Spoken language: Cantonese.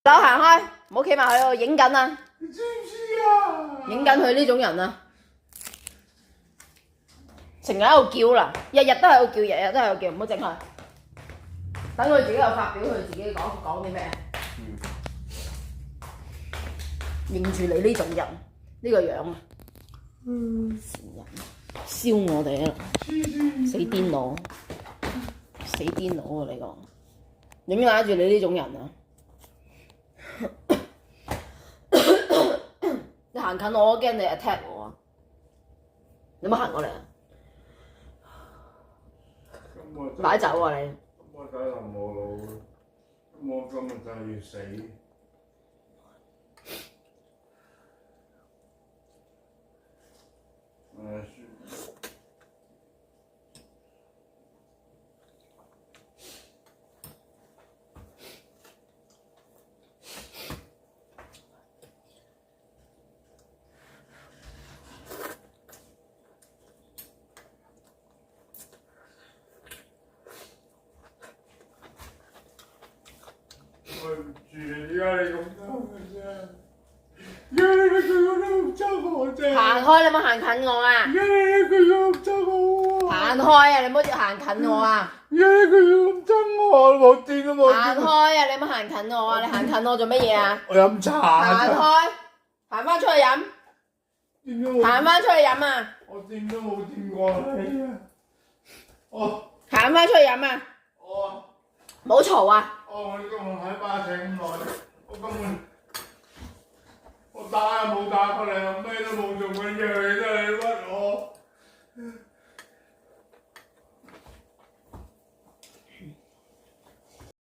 樓行開，唔好企埋喺度影緊啊！你知唔知啊？影緊佢呢種人啊，成日喺度叫啦，日日都喺度叫，日日都喺度叫，唔好整佢。等佢自己有發表，佢自己講啲咩？認住你呢種人，呢個樣啊！賤人，燒我哋啊！死癲佬，死癲佬啊！你講，點解住你呢種人啊？你行近我，我驚你 attack 我啊！你冇行過嚟啊！擺酒啊你！我仔淋我腦，我今日就係要死。對唔住，而家你咁憎嘅啫。而家你個樣都咁憎我啫。行開，你冇行近我啊！而家你個樣咁憎我。行開啊！你唔好行近我啊！而家你個樣咁憎我，冇癲都冇癲。行開啊！你唔好行近我啊！你行近我做乜嘢啊？我飲茶。行開，行翻出去飲。行翻出去飲啊！我掂都冇掂過你啊！行翻出去飲啊！唔好嘈啊！我今日喺巴醒咁耐，我打又冇打過嚟，我咩都冇做過，你真係屈我。